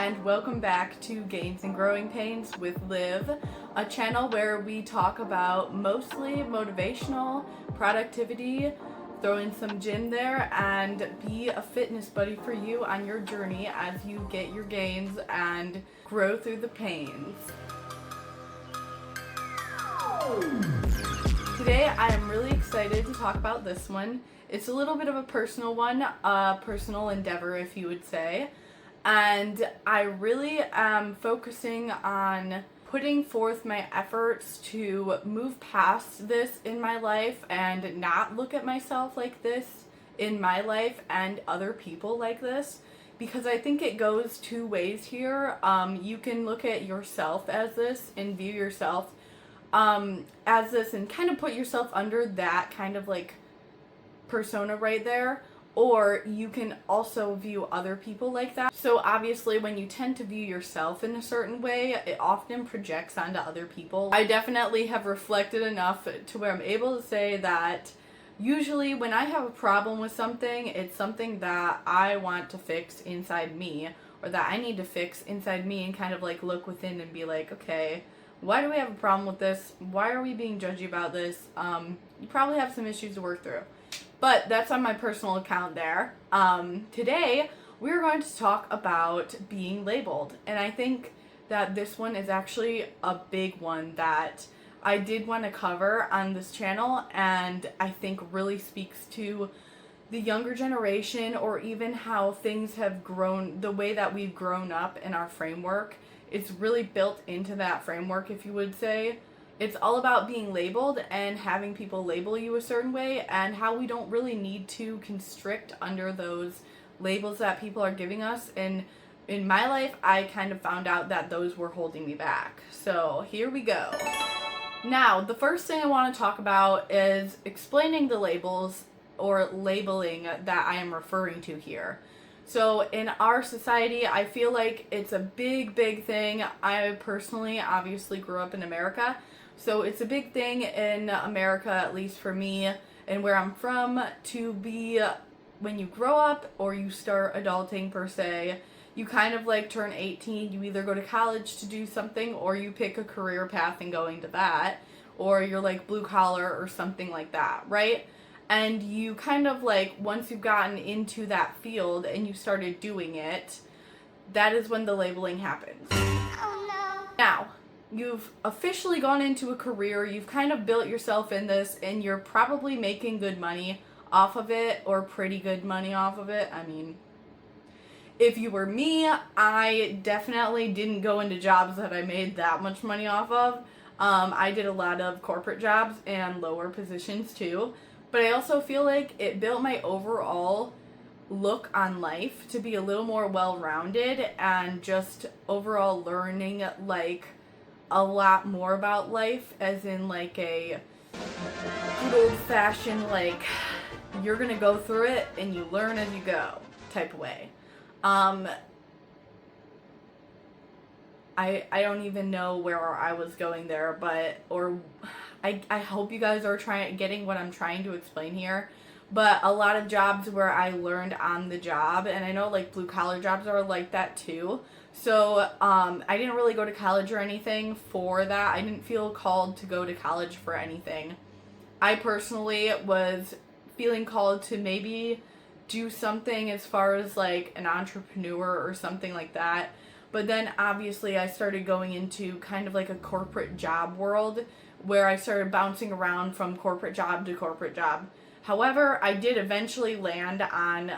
and welcome back to Gains and Growing Pains with Liv, a channel where we talk about mostly motivational, productivity, throw in some gym there, and be a fitness buddy for you on your journey as you get your gains and grow through the pains. Today I am really excited to talk about this one. It's a little bit of a personal one, a personal endeavor if you would say. And I really am focusing on putting forth my efforts to move past this in my life and not look at myself like this in my life and other people like this, because I think it goes two ways here. You can look at yourself as this and view yourself as this and kind of put yourself under that kind of like persona right there. Or you can also view other people like that. So obviously when you tend to view yourself in a certain way, it often projects onto other people. I definitely have reflected enough to where I'm able to say that usually when I have a problem with something, it's something that I want to fix inside me, or that I need to fix inside me, and kind of like look within and be like, okay, why do we have a problem with this? Why are we being judgy about this? You probably have some issues to work through. But that's on my personal account there. Today, we're going to talk about being labeled. And I think that this one is actually a big one that I did want to cover on this channel, and I think really speaks to the younger generation, or even how things have grown, the way that we've grown up in our framework. It's really built into that framework, if you would say. It's all about being labeled and having people label you a certain way, and how we don't really need to constrict under those labels that people are giving us. And in my life, I kind of found out that those were holding me back. So here we go. Now, the first thing I want to talk about is explaining the labels or labeling that I am referring to here. So in our society, I feel like it's a big thing. I personally obviously grew up in America. So it's a big thing in America, at least for me and where I'm from, to be, when you grow up or you start adulting per se, you kind of like turn 18, you either go to college to do something, or you pick a career path and go into that, or you're like blue collar or something like that, right? And you kind of like, once you've gotten into that field and you started doing it, that is when the labeling happens. Oh no. Now, you've officially gone into a career, you've kind of built yourself in this, and you're probably making good money off of it, or pretty good money off of it. I mean, if you were me, I definitely didn't go into jobs that I made that much money off of. I did a lot of corporate jobs and lower positions too, but I also feel like it built my overall look on life to be a little more well-rounded, and just overall learning like a lot more about life, as in like a good old-fashioned, like, you're gonna go through it and you learn as you go type of way. I don't even know where I was going there, but, or I hope you guys are getting what I'm trying to explain here. But a lot of jobs where I learned on the job, and I know like blue collar jobs are like that too. So I didn't really go to college or anything for that. I didn't feel called to go to college for anything. I personally was feeling called to maybe do something as far as like an entrepreneur or something like that. But then obviously I started going into kind of like a corporate job world, where I started bouncing around from corporate job to corporate job. However, I did eventually land on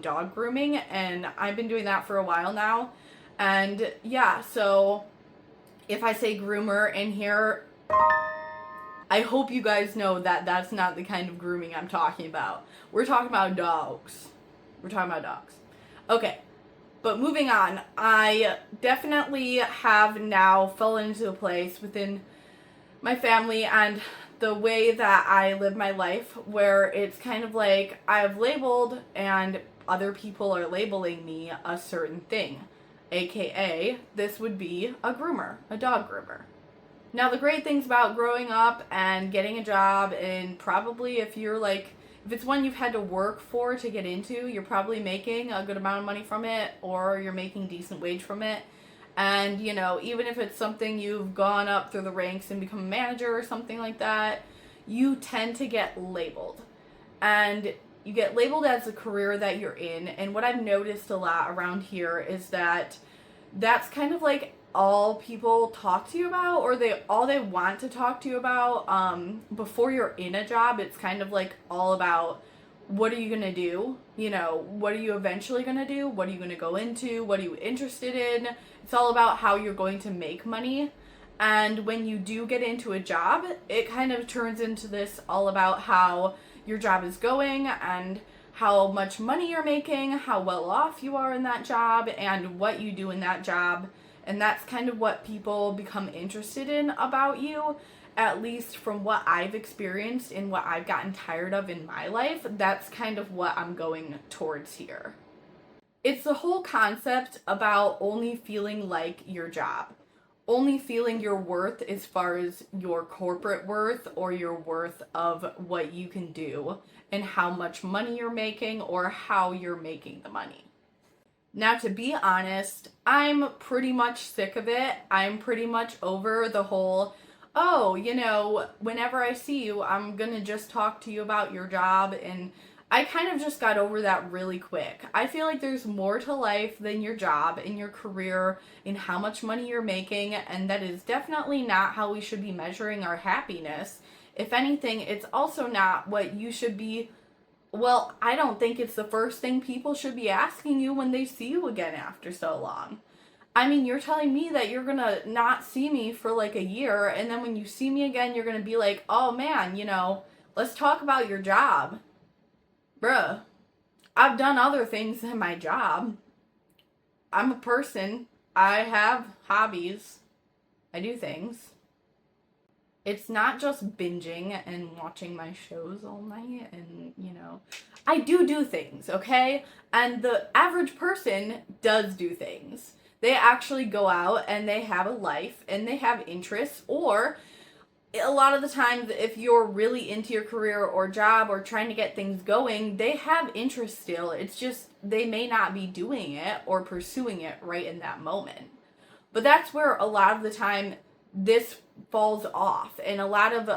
dog grooming, and I've been doing that for a while now. And yeah, so if I say groomer in here, I hope you guys know that that's not the kind of grooming I'm talking about. We're talking about dogs. Okay, but moving on, I definitely have now fallen into a place within my family and the way that I live my life, where it's kind of like I've labeled and other people are labeling me a certain thing. AKA, this would be a groomer, a dog groomer. Now, the great things about growing up and getting a job, and probably if you're like If it's one you've had to work for to get into, you're probably making a good amount of money from it, or you're making decent wage from it. And, even if it's something you've gone up through the ranks and become a manager or something like that, you tend to get labeled. And you get labeled as a career that you're in. And what I've noticed a lot around here is that that's kind of like all people talk to you about, or all they want to talk to you about before you're in a job. It's kind of like all about, what are you going to do? What are you eventually going to do? What are you going to go into? What are you interested in? It's all about how you're going to make money. And when you do get into a job, it kind of turns into this all about how your job is going and how much money you're making, how well off you are in that job, and what you do in that job. And that's kind of what people become interested in about you, at least from what I've experienced and what I've gotten tired of in my life. That's kind of what I'm going towards here. It's the whole concept about only feeling like your job. Only feeling your worth as far as your corporate worth, or your worth of what you can do and how much money you're making, or how you're making the money. Now, to be honest, I'm pretty much sick of it. I'm pretty much over the whole, whenever I see you, I'm gonna just talk to you about your job. And I kind of just got over that really quick. I feel like there's more to life than your job and your career and how much money you're making, and that is definitely not how we should be measuring our happiness. If anything, it's also not what you should be. Well, I don't think it's the first thing people should be asking you when they see you again after so long. I mean, you're telling me that you're gonna not see me for like a year, and then when you see me again, you're gonna be like, oh man, let's talk about your job. Bruh, I've done other things than my job. I'm a person. I have hobbies. I do things. It's not just binging and watching my shows all night and, I do things, okay? And the average person does do things. They actually go out and they have a life and they have interests, or a lot of the times, if you're really into your career or job or trying to get things going, they have interest still. It's just they may not be doing it or pursuing it right in that moment. But that's where a lot of the time this falls off, and a lot of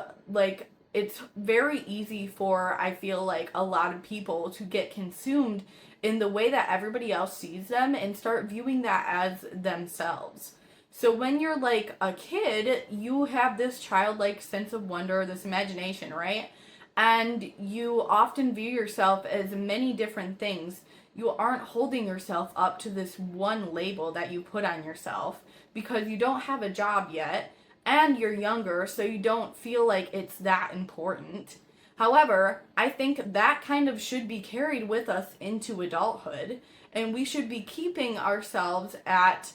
it's very easy for, I feel like, a lot of people to get consumed in the way that everybody else sees them and start viewing that as themselves. So when you're like a kid, you have this childlike sense of wonder, this imagination, right? And you often view yourself as many different things. You aren't holding yourself up to this one label that you put on yourself, because you don't have a job yet and you're younger, so you don't feel like it's that important. However, I think that kind of should be carried with us into adulthood, and we should be keeping ourselves at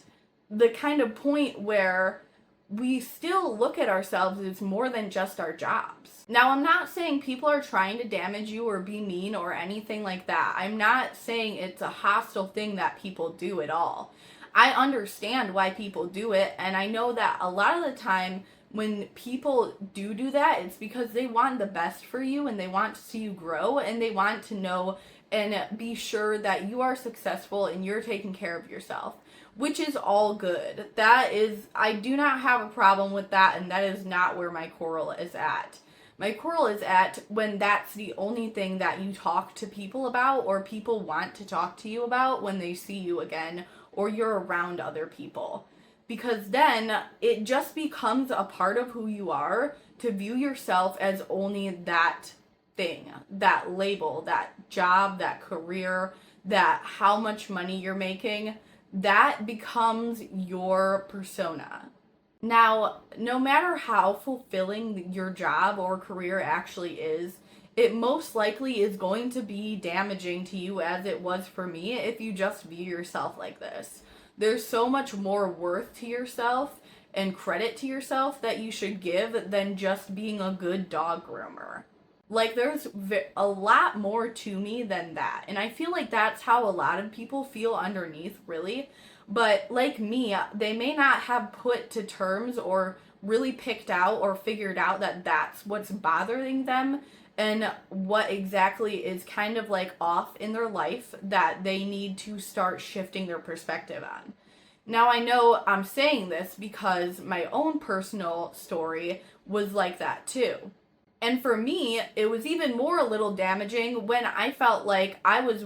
the kind of point where we still look at ourselves as more than just our jobs. Now, I'm not saying people are trying to damage you or be mean or anything like that. I'm not saying it's a hostile thing that people do at all. I understand why people do it, and I know that a lot of the time when people do that, it's because they want the best for you and they want to see you grow, and they want to know and be sure that you are successful and you're taking care of yourself, which is all good. I do not have a problem with that, and that is not where my quarrel is at. My quarrel is at when that's the only thing that you talk to people about, or people want to talk to you about when they see you again, or you're around other people. Because then it just becomes a part of who you are to view yourself as only that thing, that label, that job, that career, that how much money you're making. That becomes your persona. Now, no matter how fulfilling your job or career actually is, it most likely is going to be damaging to you, as it was for me, if you just view yourself like this. There's so much more worth to yourself and credit to yourself that you should give than just being a good dog groomer. Like, there's a lot more to me than that. And I feel like that's how a lot of people feel underneath, really. But like me, they may not have put to terms or really picked out or figured out that that's what's bothering them and what exactly is kind of like off in their life that they need to start shifting their perspective on. Now, I know I'm saying this because my own personal story was like that too. And for me, it was even more a little damaging when I felt like I was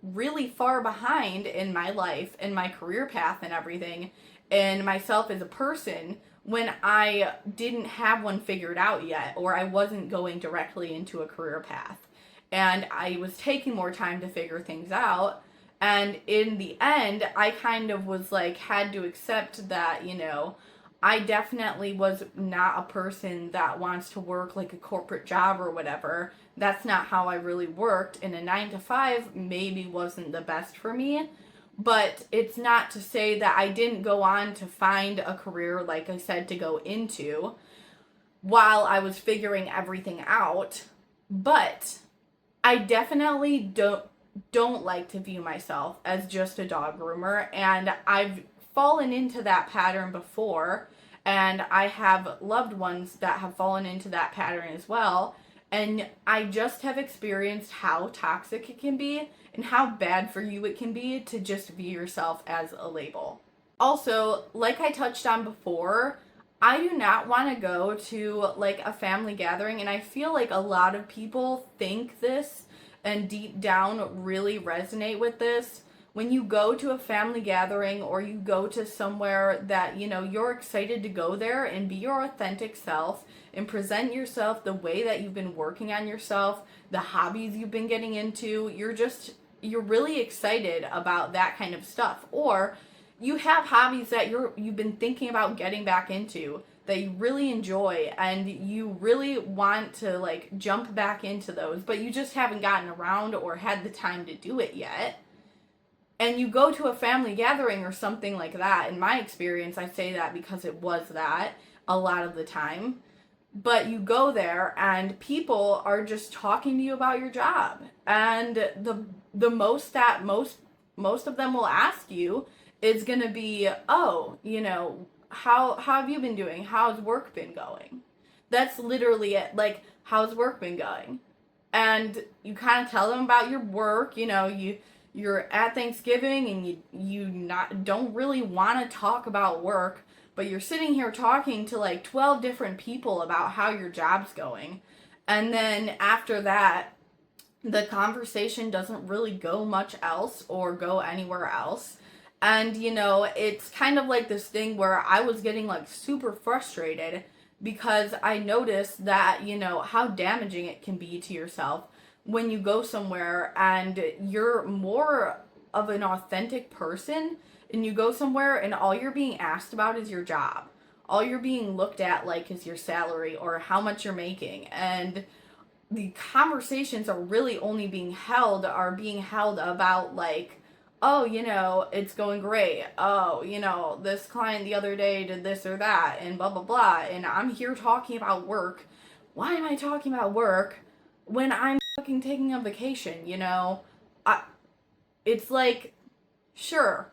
really far behind in my life and my career path and everything, and myself as a person, when I didn't have one figured out yet, or I wasn't going directly into a career path. And I was taking more time to figure things out. And in the end, I kind of was like, had to accept that, I definitely was not a person that wants to work like a corporate job or whatever. That's not how I really worked. And a 9 to 5 maybe wasn't the best for me. But it's not to say that I didn't go on to find a career, like I said, to go into while I was figuring everything out. But I definitely don't like to view myself as just a dog groomer, and I've fallen into that pattern before, and I have loved ones that have fallen into that pattern as well, and I just have experienced how toxic it can be and how bad for you it can be to just view yourself as a label. Also, like I touched on before, I do not want to go to like a family gathering, and I feel like a lot of people think this and deep down really resonate with this. When you go to a family gathering or you go to somewhere that, you're excited to go there and be your authentic self and present yourself the way that you've been working on yourself, the hobbies you've been getting into, you're really excited about that kind of stuff. Or you have hobbies that you've been thinking about getting back into that you really enjoy and you really want to like jump back into those, but you just haven't gotten around or had the time to do it yet. And you go to a family gathering or something like that. In my experience, I say that because it was that a lot of the time. But you go there and people are just talking to you about your job. And the most that most of them will ask you is going to be, "Oh, how have you been doing? How's work been going?" That's literally it. Like, "How's work been going?" And you kind of tell them about your work. You're at Thanksgiving and don't really want to talk about work, but you're sitting here talking to like 12 different people about how your job's going. And then after that, the conversation doesn't really go much else or go anywhere else. And, it's kind of like this thing where I was getting like super frustrated because I noticed that, how damaging it can be to yourself when you go somewhere and you're more of an authentic person and you go somewhere and all you're being asked about is your job. All you're being looked at like is your salary or how much you're making. And the conversations are really only being held about like, "Oh, it's going great. Oh, this client the other day did this or that and blah, blah, blah." And I'm here talking about work. Why am I talking about work when I'm fucking taking a vacation, It's like, sure,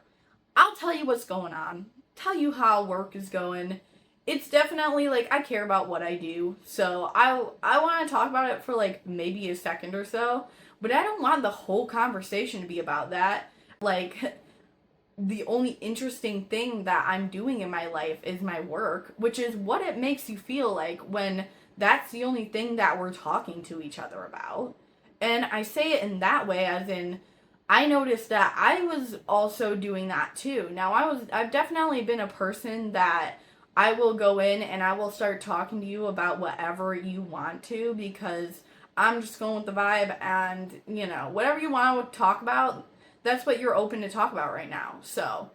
I'll tell you what's going on. Tell you how work is going. It's definitely like I care about what I do. So I want to talk about it for like maybe a second or so, but I don't want the whole conversation to be about that. Like, the only interesting thing that I'm doing in my life is my work, which is what it makes you feel like when that's the only thing that we're talking to each other about. And I say it in that way as in I noticed that I was also doing that too. Now I've definitely been a person that I will go in and I will start talking to you about whatever you want to because I'm just going with the vibe and, whatever you want to talk about, that's what you're open to talk about right now. So,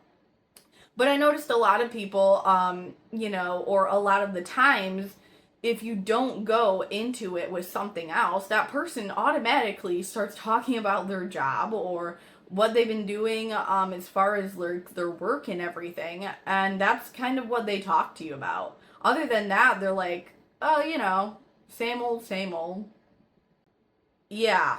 but I noticed a lot of people, or a lot of the times, if you don't go into it with something else, that person automatically starts talking about their job or what they've been doing as far as their work and everything. And that's kind of what they talk to you about. Other than that, they're like, "Oh, same old, same old." Yeah.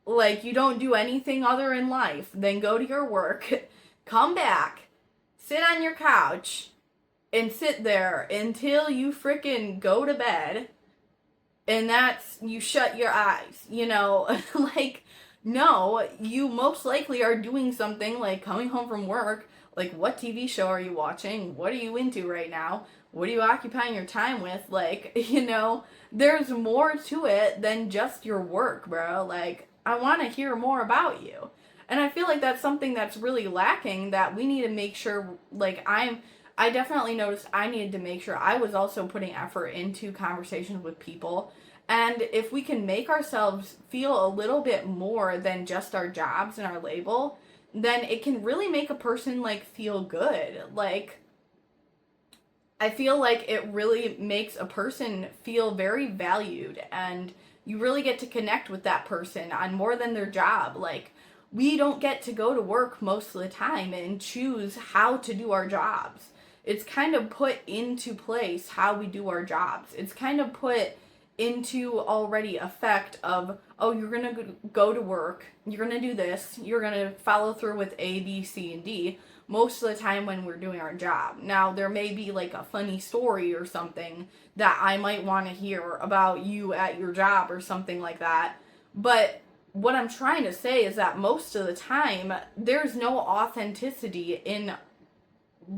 Like, you don't do anything other in life than go to your work, come back, sit on your couch, and sit there until you frickin' go to bed, and that's you shut your eyes, you know? Like, no, you most likely are doing something like coming home from work, like what TV show are you watching? What are you into right now? What are you occupying your time with? Like, you know, there's more to it than just your work, bro. Like, I want to hear more about you. And I feel like that's something that's really lacking, that we need to make sure, like, I definitely noticed I needed to make sure I was also putting effort into conversations with people. And if we can make ourselves feel a little bit more than just our jobs and our label, then it can really make a person like feel good. Like, I feel like it really makes a person feel very valued, and you really get to connect with that person on more than their job. Like, we don't get to go to work most of the time and choose how to do our jobs. It's kind of put into place how we do our jobs. It's kind of put into already effect of, oh, you're going to go to work, you're going to do this, you're going to follow through with A, B, C, and D most of the time when we're doing our job. Now, there may be like a funny story or something that I might want to hear about you at your job or something like that. But what I'm trying to say is that most of the time, there's no authenticity in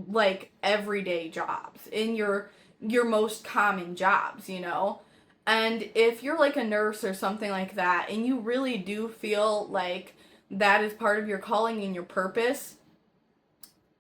like everyday jobs, in your most common jobs, you know? And if you're like a nurse or something like that, and you really do feel like that is part of your calling and your purpose,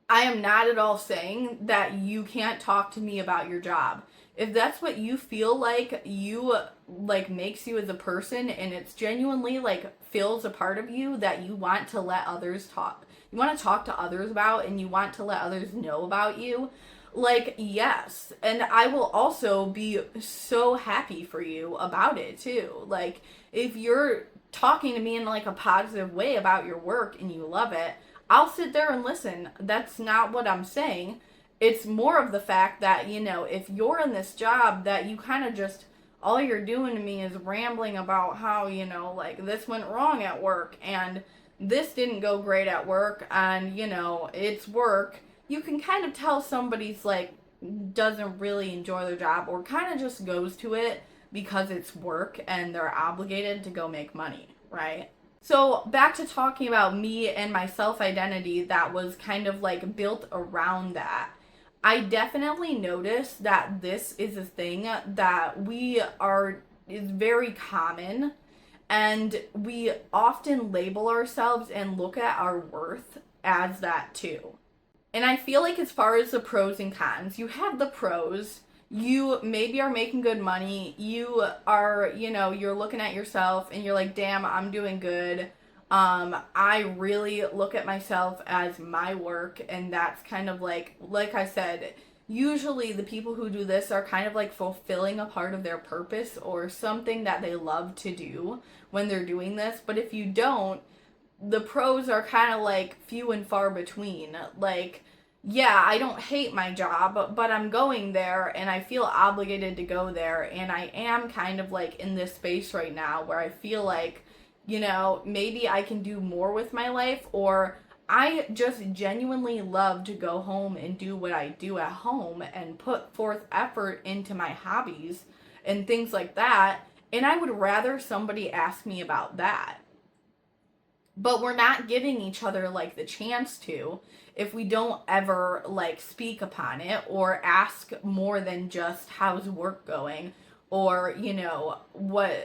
I am not at all saying that you can't talk to me about your job. If that's what you feel like you like makes you as a person, and it's genuinely like feels a part of you that you want to let others talk, you want to talk to others about, and you want to let others know about you, like, yes. And I will also be so happy for you about it too. Like, if you're talking to me in like a positive way about your work and you love it, I'll sit there and listen. That's not what I'm saying. It's more of the fact that, you know, if you're in this job that you kind of just, all you're doing to me is rambling about how, you know, like this went wrong at work and this didn't go great at work, and, you know, it's work. You can kind of tell somebody's like doesn't really enjoy their job, or kind of just goes to it because it's work and they're obligated to go make money, right? So back to talking about me and my self-identity that was kind of like built around that. I definitely noticed that this is a thing that is very common, and we often label ourselves and look at our worth as that too. And I feel like as far as the pros and cons, you have the pros. You maybe are making good money. You are, you know, you're looking at yourself and you're like, damn, I'm doing good. I really look at myself as my work, and that's kind of like I said, usually the people who do this are kind of like fulfilling a part of their purpose or something that they love to do when they're doing this. But if you don't, the pros are kind of like few and far between. Like, yeah, I don't hate my job, but I'm going there and I feel obligated to go there. And I am kind of like in this space right now where I feel like, you know, maybe I can do more with my life, or I just genuinely love to go home and do what I do at home and put forth effort into my hobbies and things like that. And I would rather somebody ask me about that. But we're not giving each other like the chance to if we don't ever like speak upon it or ask more than just how's work going, or, you know,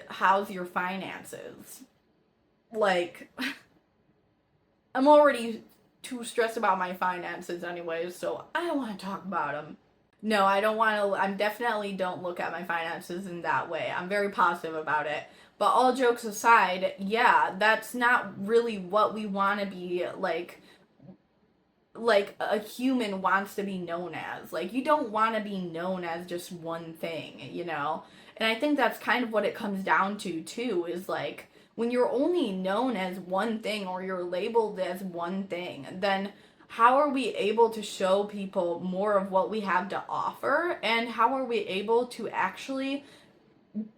how's your finances. Like, I'm already too stressed about my finances anyways, so I don't want to talk about them. No, I don't want to. I'm definitely don't look at my finances in that way. I'm very positive about it. But all jokes aside, yeah, that's not really what we want to be like a human wants to be known as. Like, you don't want to be known as just one thing, you know? And I think that's kind of what it comes down to too, is like when you're only known as one thing, or you're labeled as one thing, then how are we able to show people more of what we have to offer? And how are we able to actually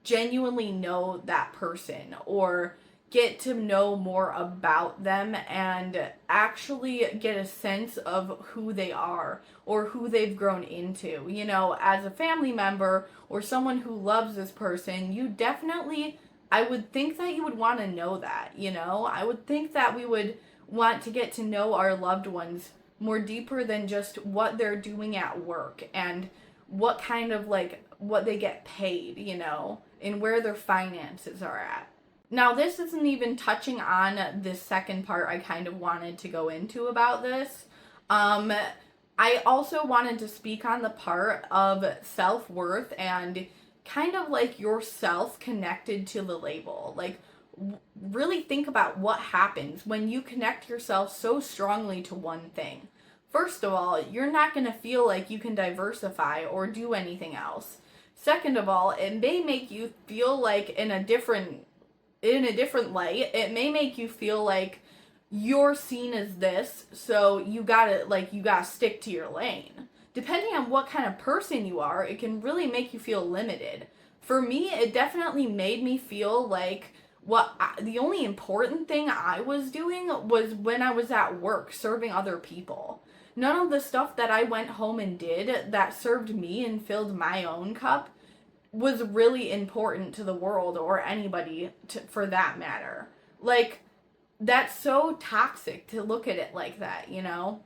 genuinely know that person, or, get to know more about them and actually get a sense of who they are or who they've grown into. You know, as a family member or someone who loves this person, you definitely, I would think that you would want to know that, you know? I would think that we would want to get to know our loved ones more deeper than just what they're doing at work and what kind of like what they get paid, you know, and where their finances are at. Now, this isn't even touching on this second part I kind of wanted to go into about this. I also wanted to speak on the part of self-worth and kind of like yourself connected to the label. Like, really think about what happens when you connect yourself so strongly to one thing. First of all, you're not going to feel like you can diversify or do anything else. Second of all, it may make you feel like in a different light. It may make you feel like you're seen as this, so you gotta stick to your lane. Depending on what kind of person you are, it can really make you feel limited. For me, it definitely made me feel like the only important thing I was doing was when I was at work serving other people. None of the stuff that I went home and did that served me and filled my own cup was really important to the world or anybody for that matter. Like, that's so toxic to look at it like that, you know?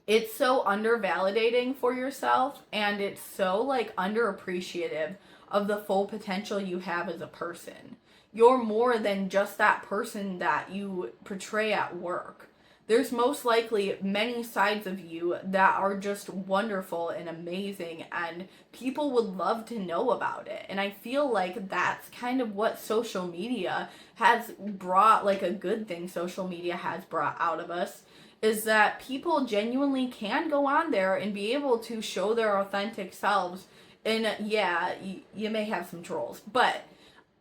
It's so undervalidating for yourself, and it's so like underappreciative of the full potential you have as a person. You're more than just that person that you portray at work. There's most likely many sides of you that are just wonderful and amazing, and people would love to know about it. And I feel like that's kind of what social media has brought, like a good thing social media has brought out of us, is that people genuinely can go on there and be able to show their authentic selves. And yeah, you may have some trolls, but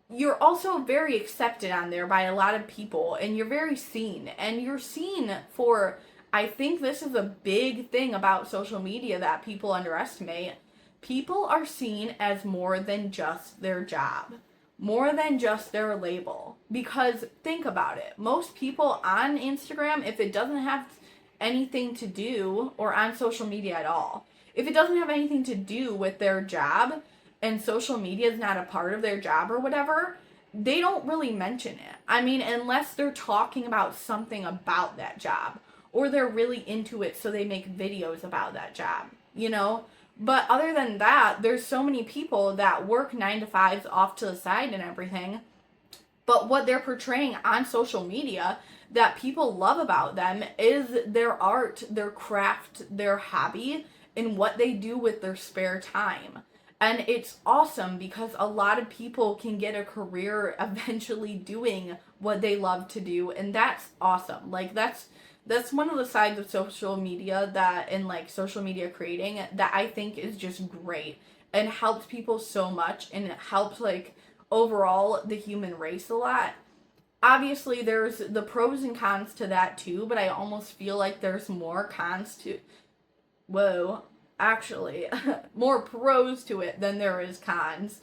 you're also very accepted on there by a lot of people, and you're very seen, and you're seen for, I think this is a big thing about social media that people underestimate. People are seen as more than just their job, more than just their label. Because think about it, most people on Instagram, if it doesn't have anything to do, or on social media at all, if it doesn't have anything to do with their job, and social media is not a part of their job or whatever, they don't really mention it. I mean, unless they're talking about something about that job, or they're really into it so they make videos about that job, you know? But other than that, there's so many people that work 9 to 5s off to the side and everything, but what they're portraying on social media that people love about them is their art, their craft, their hobby, and what they do with their spare time. And it's awesome because a lot of people can get a career eventually doing what they love to do, and that's awesome. Like, that's one of the sides of social media that, and like social media creating, that I think is just great and helps people so much, and it helps like overall the human race a lot. Obviously there's the pros and cons to that too, but I almost feel like there's more cons to actually more pros to it than there is cons.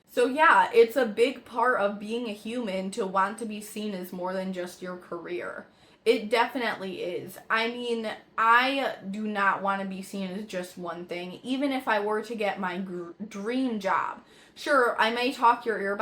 So yeah, it's a big part of being a human to want to be seen as more than just your career. It definitely is. I mean, I do not want to be seen as just one thing, even if I were to get my dream job. Sure, I may talk your ear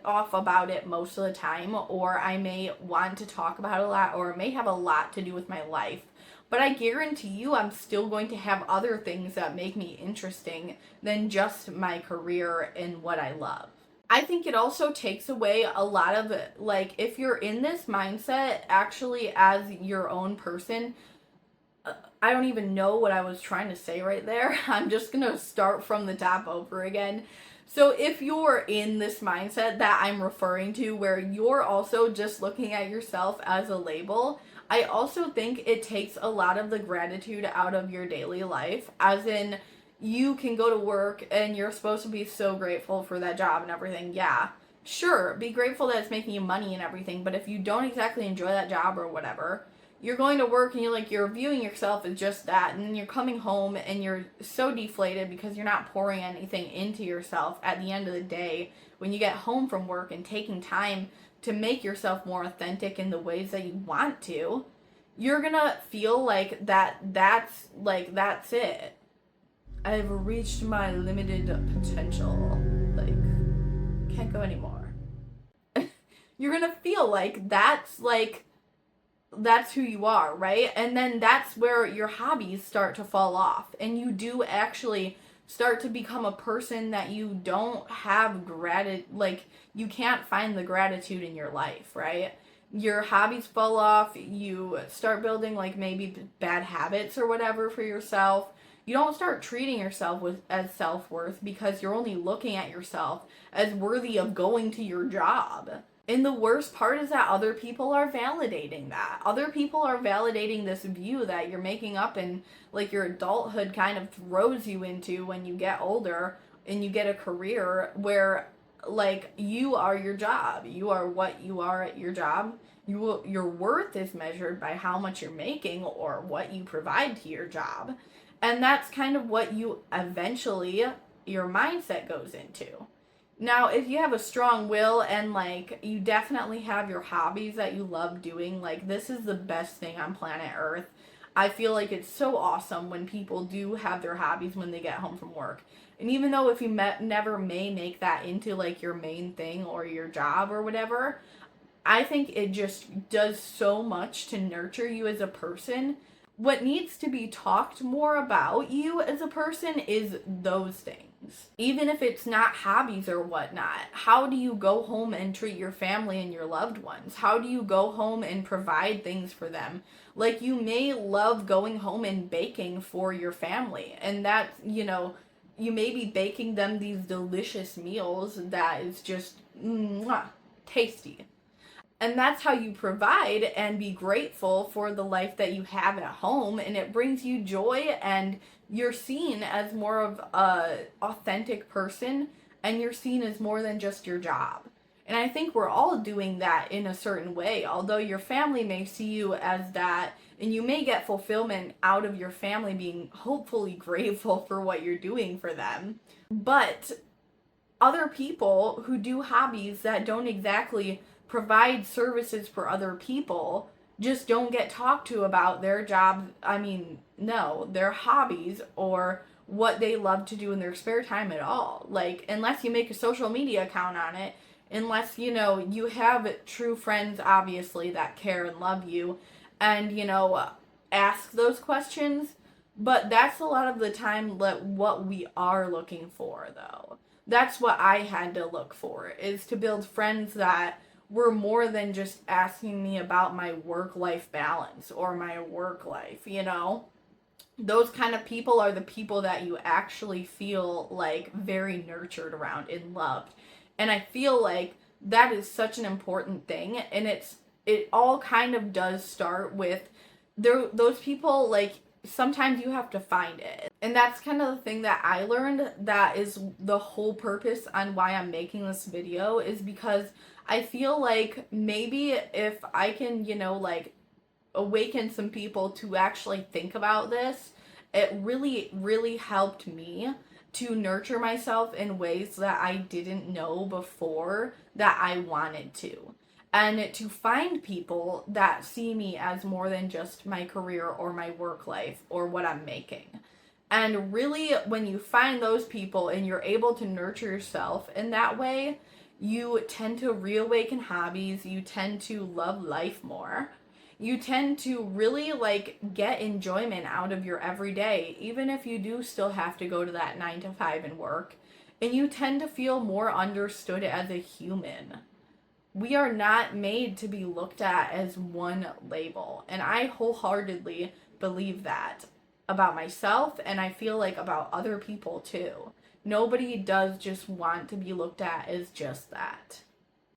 off about it most of the time, or I may want to talk about it a lot, or it may have a lot to do with my life. But I guarantee you I'm still going to have other things that make me interesting than just my career and what I love. I think it also takes away a lot of, like, if you're in this mindset actually as your own person, I don't even know what I was trying to say right there. I'm just going to start from the top over again. So if you're in this mindset that I'm referring to, where you're also just looking at yourself as a label, I also think it takes a lot of the gratitude out of your daily life, as in, you can go to work and you're supposed to be so grateful for that job and everything. Yeah, sure, be grateful that it's making you money and everything, but if you don't exactly enjoy that job or whatever, you're going to work and you're viewing yourself as just that, and then you're coming home and you're so deflated because you're not pouring anything into yourself at the end of the day when you get home from work and taking time to make yourself more authentic in the ways that you want to, you're gonna feel like that's it. I've reached my limited potential. Like, can't go anymore. You're gonna feel like that's who you are, right? And then that's where your hobbies start to fall off, and you do actually start to become a person that you don't have you can't find the gratitude in your life, right? Your hobbies fall off, you start building like maybe bad habits or whatever for yourself. You don't start treating yourself as self-worth because you're only looking at yourself as worthy of going to your job. And the worst part is that other people are validating that. Other people are validating this view that you're making up and like your adulthood kind of throws you into when you get older and you get a career where like you are your job. You are what you are at your job. Your worth is measured by how much you're making or what you provide to your job. And that's kind of what your mindset goes into. Now, if you have a strong will and like you definitely have your hobbies that you love doing, like this is the best thing on planet Earth. I feel like it's so awesome when people do have their hobbies when they get home from work. And even though if you never may make that into like your main thing or your job or whatever, I think it just does so much to nurture you as a person. What needs to be talked more about you as a person is those things. Even if it's not hobbies or whatnot, how do you go home and treat your family and your loved ones? How do you go home and provide things for them? Like you may love going home and baking for your family, and that, you may be baking them these delicious meals that is just tasty. And that's how you provide and be grateful for the life that you have at home, and it brings you joy, and you're seen as more of a authentic person, and you're seen as more than just your job. And I think we're all doing that in a certain way, although your family may see you as that, and you may get fulfillment out of your family being hopefully grateful for what you're doing for them. But other people who do hobbies that don't exactly provide services for other people just don't get talked to about their jobs. Their hobbies or what they love to do in their spare time at all. Like, unless you make a social media account on it, unless, you have true friends, obviously, that care and love you and, ask those questions. But that's a lot of the time what we are looking for, though. That's what I had to look for, is to build friends that were more than just asking me about my work-life balance or my work life, Those kind of people are the people that you actually feel like very nurtured around and loved. And I feel like that is such an important thing, and it all kind of does start with those people. Like, sometimes you have to find it. And that's kind of the thing that I learned, that is the whole purpose on why I'm making this video, is because I feel like maybe if I can, awaken some people to actually think about this, it really, really helped me to nurture myself in ways that I didn't know before that I wanted to. And to find people that see me as more than just my career or my work life or what I'm making. And really, when you find those people and you're able to nurture yourself in that way, you tend to reawaken hobbies, you tend to love life more. You tend to really get enjoyment out of your everyday, even if you do still have to go to that 9 to 5 and work. And you tend to feel more understood as a human. We are not made to be looked at as one label. And I wholeheartedly believe that about myself, and I feel like about other people too. Nobody does just want to be looked at as just that.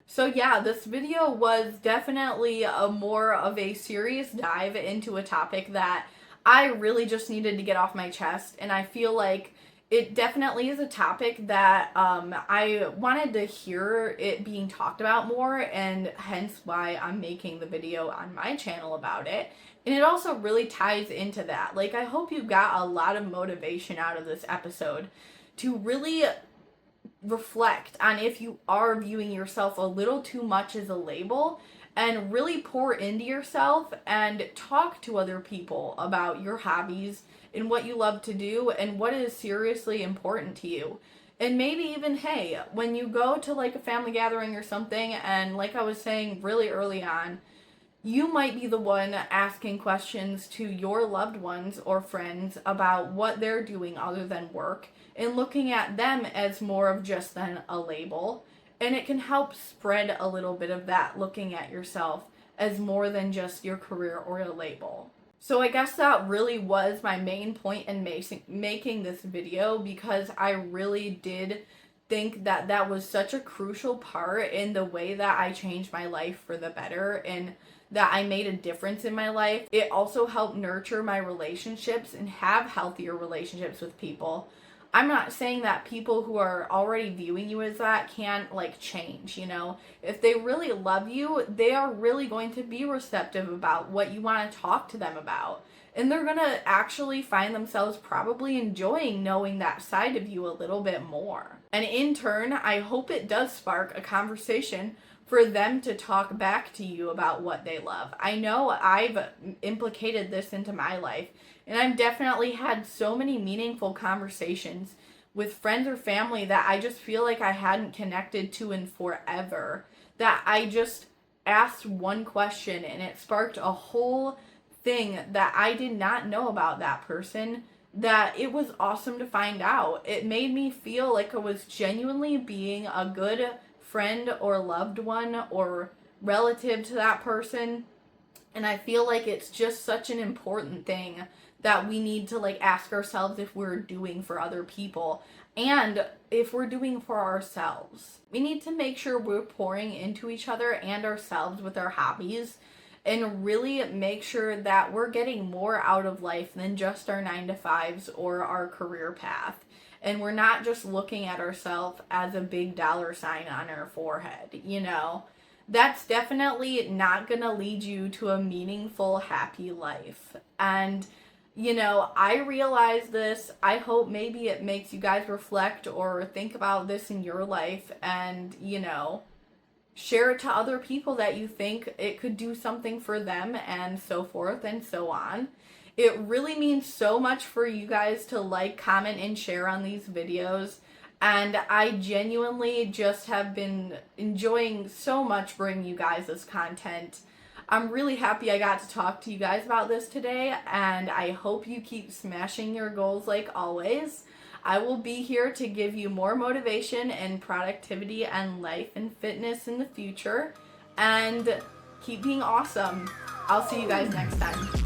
So yeah, this video was definitely a more of a serious dive into a topic that I really just needed to get off my chest, and I feel like it definitely is a topic that I wanted to hear it being talked about more, and hence why I'm making the video on my channel about it. And it also really ties into that. Like, I hope you got a lot of motivation out of this episode to really reflect on if you are viewing yourself a little too much as a label, and really pour into yourself and talk to other people about your hobbies and what you love to do and what is seriously important to you. And maybe even, hey, when you go to like a family gathering or something, and like I was saying really early on, you might be the one asking questions to your loved ones or friends about what they're doing other than work, and looking at them as more of just than a label. And it can help spread a little bit of that, looking at yourself as more than just your career or a label. So I guess that really was my main point in making this video, because I really did think that that was such a crucial part in the way that I changed my life for the better, and that I made a difference in my life. It also helped nurture my relationships and have healthier relationships with people. I'm not saying that people who are already viewing you as that can't like change, you know. If they really love you, they are really going to be receptive about what you want to talk to them about. And they're going to actually find themselves probably enjoying knowing that side of you a little bit more. And in turn, I hope it does spark a conversation for them to talk back to you about what they love. I know I've implicated this into my life, and I've definitely had so many meaningful conversations with friends or family that I just feel like I hadn't connected to in forever. That I just asked one question and it sparked a whole thing that I did not know about that person, that it was awesome to find out. It made me feel like I was genuinely being a good friend or loved one or relative to that person. And I feel like it's just such an important thing that we need to like ask ourselves if we're doing for other people, and if we're doing for ourselves. We need to make sure we're pouring into each other and ourselves with our hobbies, and really make sure that we're getting more out of life than just our 9-to-5s or our career path. And we're not just looking at ourselves as a big dollar sign on our forehead, you know. That's definitely not gonna lead you to a meaningful, happy life. And, you know, I realize this. I hope maybe it makes you guys reflect or think about this in your life, and, you know, share it to other people that you think it could do something for them, and so forth and so on. It really means so much for you guys to like, comment, and share on these videos. And I genuinely just have been enjoying so much bringing you guys this content. I'm really happy I got to talk to you guys about this today, and I hope you keep smashing your goals like always. I will be here to give you more motivation and productivity and life and fitness in the future. And keep being awesome. I'll see you guys next time.